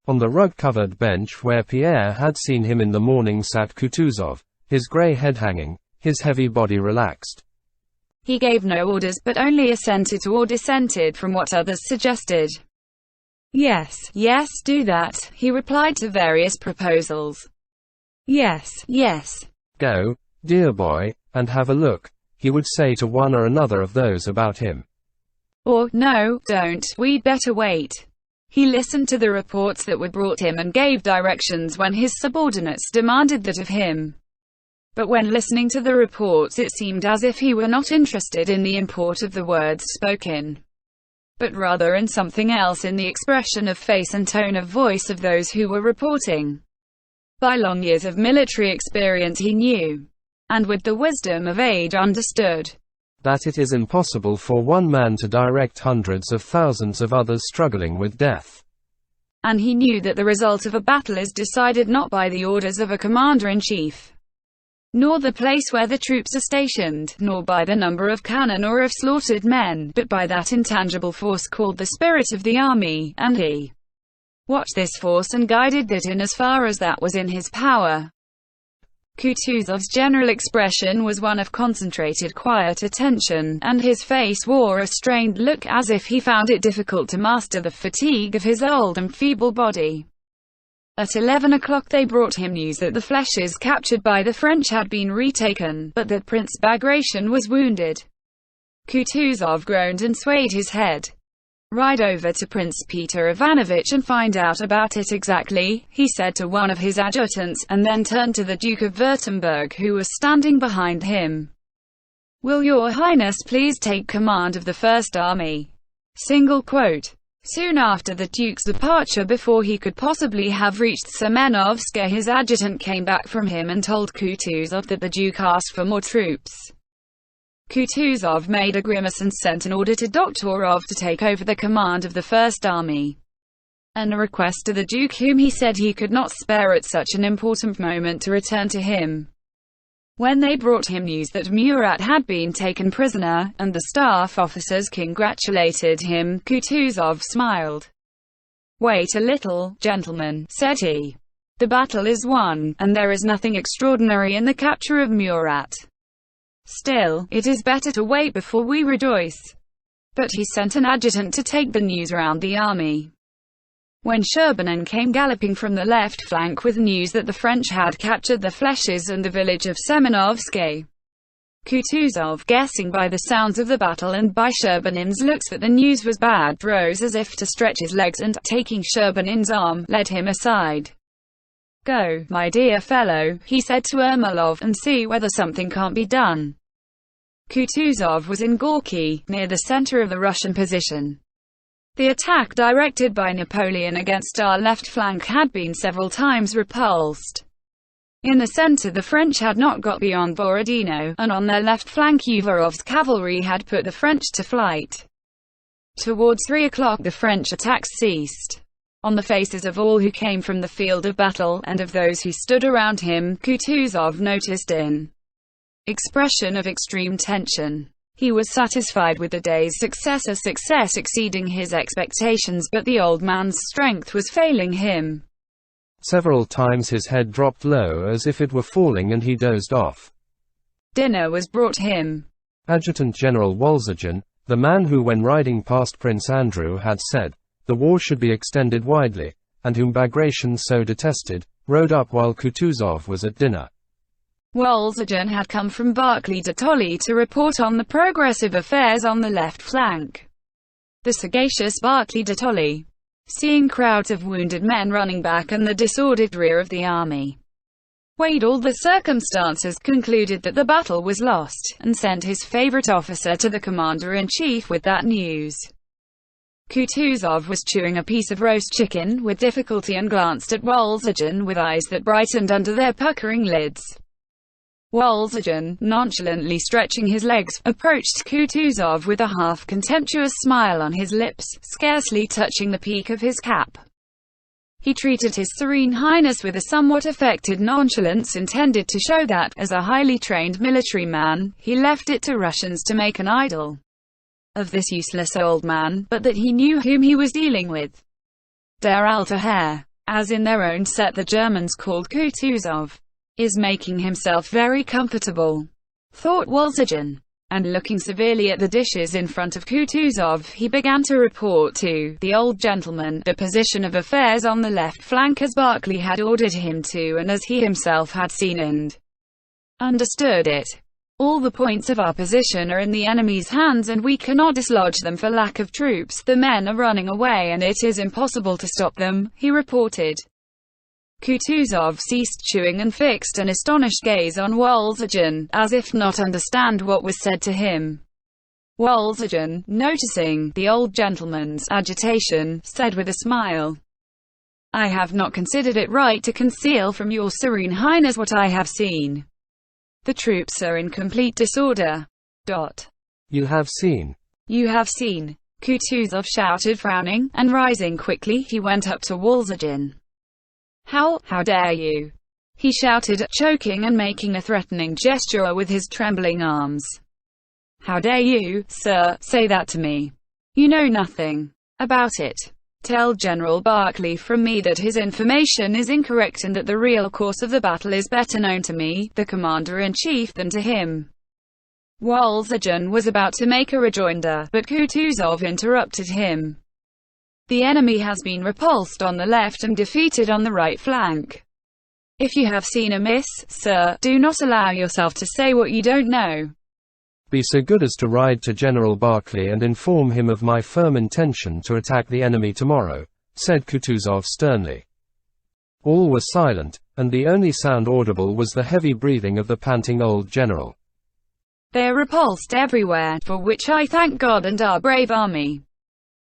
On the rug-covered bench where Pierre had seen him in the morning sat Kutuzov, his grey head hanging, his heavy body relaxed. He gave no orders but only assented to or dissented from what others suggested. "Yes, yes, do that," he replied to various proposals. "Yes, yes. "Go, dear boy, and have a look," he would say to one or another of those about him. Or, "No, don't, we'd better wait." He listened to the reports that were brought him and gave directions when his subordinates demanded that of him. But when listening to the reports it seemed as if he were not interested in the import of the words spoken, but rather in something else, in the expression of face and tone of voice of those who were reporting. By long years of military experience he knew, and with the wisdom of age understood, that it is impossible for one man to direct hundreds of thousands of others struggling with death. And he knew that the result of a battle is decided not by the orders of a commander-in-chief, nor the place where the troops are stationed, nor by the number of cannon or of slaughtered men, but by that intangible force called the spirit of the army, and he watched this force and guided it in as far as that was in his power. Kutuzov's general expression was one of concentrated quiet attention, and his face wore a strained look, as if he found it difficult to master the fatigue of his old and feeble body. At 11 o'clock they brought him news that the flèches captured by the French had been retaken, but that Prince Bagration was wounded. Kutuzov groaned and swayed his head. "Ride over to Prince Peter Ivanovich and find out about it exactly," he said to one of his adjutants, and then turned to the Duke of Württemberg, who was standing behind him. "Will your Highness please take command of the First Army?" Soon after the Duke's departure, before he could possibly have reached Semenovsk, his adjutant came back from him and told Kutuzov that the Duke asked for more troops. Kutuzov made a grimace and sent an order to Doktorov to take over the command of the First Army, and a request to the Duke, whom he said he could not spare at such an important moment, to return to him. When they brought him news that Murat had been taken prisoner, and the staff officers congratulated him, Kutuzov smiled. "Wait a little, gentlemen," said he. "The battle is won, and there is nothing extraordinary in the capture of Murat. Still, it is better to wait before we rejoice." But he sent an adjutant to take the news round the army. When Sherbanin came galloping from the left flank with news that the French had captured the flèches and the village of Semenovsk, Kutuzov, guessing by the sounds of the battle and by Sherbanin's looks that the news was bad, rose as if to stretch his legs and, taking Sherbanin's arm, led him aside. "Go, my dear fellow," he said to Ermolov, "and see whether something can't be done." Kutuzov was in Gorky, near the center of the Russian position. The attack directed by Napoleon against our left flank had been several times repulsed. In the center the French had not got beyond Borodino, and on their left flank Uvarov's cavalry had put the French to flight. Towards 3 o'clock the French attacks ceased. On the faces of all who came from the field of battle, and of those who stood around him, Kutuzov noticed an expression of extreme tension. He was satisfied with the day's success, a success exceeding his expectations, but the old man's strength was failing him. Several times his head dropped low as if it were falling, and he dozed off. Dinner was brought him. Adjutant General Wolzogen, the man who when riding past Prince Andrew had said, "The war should be extended widely," and whom Bagration so detested, rode up while Kutuzov was at dinner. Wolzogen had come from Barclay de Tolly to report on the progress of affairs on the left flank. The sagacious Barclay de Tolly, seeing crowds of wounded men running back and the disordered rear of the army, weighed all the circumstances, concluded that the battle was lost, and sent his favorite officer to the commander-in-chief with that news. Kutuzov was chewing a piece of roast chicken with difficulty and glanced at Wolzogen with eyes that brightened under their puckering lids. Wolzogen, nonchalantly stretching his legs, approached Kutuzov with a half-contemptuous smile on his lips, scarcely touching the peak of his cap. He treated His Serene Highness with a somewhat affected nonchalance intended to show that, as a highly trained military man, he left it to Russians to make an idol of this useless old man, but that he knew whom he was dealing with. Der alte Herr, as in their own set the Germans called Kutuzov, is making himself very comfortable, thought Wolzogen. And looking severely at the dishes in front of Kutuzov, he began to report to the old gentleman the position of affairs on the left flank as Barclay had ordered him to and as he himself had seen and understood it. All the points of our position are in the enemy's hands and we cannot dislodge them for lack of troops. The men are running away and it is impossible to stop them, he reported. Kutuzov ceased chewing and fixed an astonished gaze on Wolzogen, as if not understand what was said to him. Wolzogen, noticing the old gentleman's agitation, said with a smile, "I have not considered it right to conceal from your Serene Highness what I have seen. The troops are in complete disorder." You have seen. You have seen, Kutuzov shouted, frowning, and rising quickly, he went up to Wolzogen. How dare you?" he shouted, choking and making a threatening gesture with his trembling arms. "How dare you, sir, say that to me? You know nothing about it. Tell General Barclay from me that his information is incorrect and that the real course of the battle is better known to me, the commander-in-chief, than to him." Wolzogen was about to make a rejoinder, but Kutuzov interrupted him. "The enemy has been repulsed on the left and defeated on the right flank. If you have seen amiss, sir, do not allow yourself to say what you don't know. Be so good as to ride to General Barclay and inform him of my firm intention to attack the enemy tomorrow," said Kutuzov sternly. All was silent, and the only sound audible was the heavy breathing of the panting old general. "They are repulsed everywhere, for which I thank God and our brave army.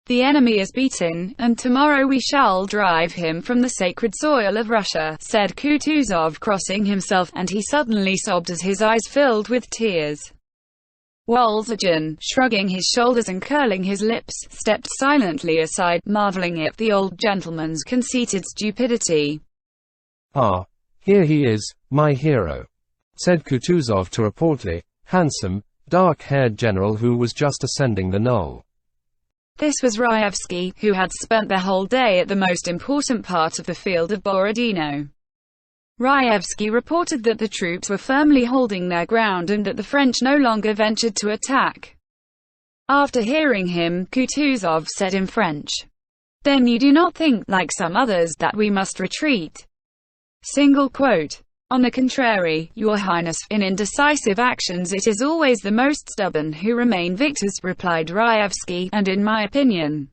The enemy is beaten, and tomorrow we shall drive him from the sacred soil of Russia," said Kutuzov, crossing himself, and he suddenly sobbed as his eyes filled with tears. Wolzogen, shrugging his shoulders and curling his lips, stepped silently aside, marveling at the old gentleman's conceited stupidity. "Ah, here he is, my hero," said Kutuzov to a portly, handsome, dark-haired general who was just ascending the knoll. This was Raevsky, who had spent the whole day at the most important part of the field of Borodino. Raevsky reported that the troops were firmly holding their ground and that the French no longer ventured to attack. After hearing him, Kutuzov said in French, "Then you do not think, like some others, that we must retreat?" "On the contrary, your highness, in indecisive actions it is always the most stubborn who remain victors," replied Raevsky, "and in my opinion."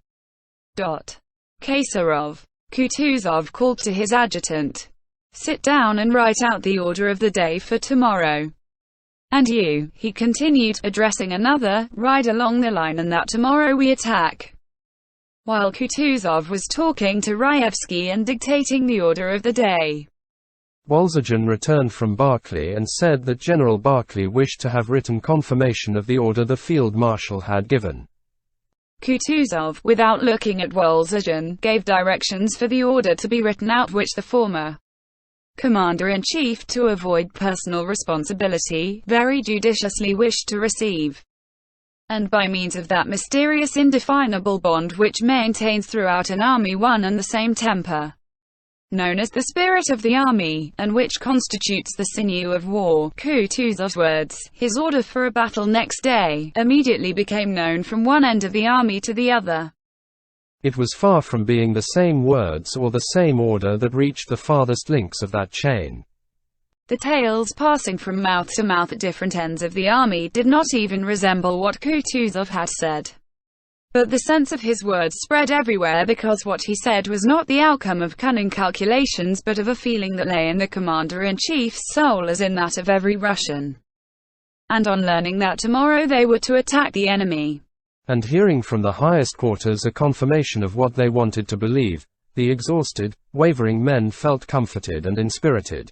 Kasarov. Kutuzov called to his adjutant. "Sit down and write out the order of the day for tomorrow. And you," he continued, addressing another, "ride along the line and that tomorrow we attack." While Kutuzov was talking to Raevsky and dictating the order of the day, Wolzogen returned from Barclay and said that General Barclay wished to have written confirmation of the order the field marshal had given. Kutuzov, without looking at Wolzogen, gave directions for the order to be written out, which the former commander-in-chief, to avoid personal responsibility, very judiciously wished to receive. And by means of that mysterious indefinable bond which maintains throughout an army one and the same temper, known as the spirit of the army, and which constitutes the sinew of war, Kutuzov's words, his order for a battle next day, immediately became known from one end of the army to the other. It was far from being the same words or the same order that reached the farthest links of that chain. The tales passing from mouth to mouth at different ends of the army did not even resemble what Kutuzov had said. But the sense of his words spread everywhere, because what he said was not the outcome of cunning calculations but of a feeling that lay in the commander-in-chief's soul as in that of every Russian. And on learning that tomorrow they were to attack the enemy, and hearing from the highest quarters a confirmation of what they wanted to believe, the exhausted, wavering men felt comforted and inspirited.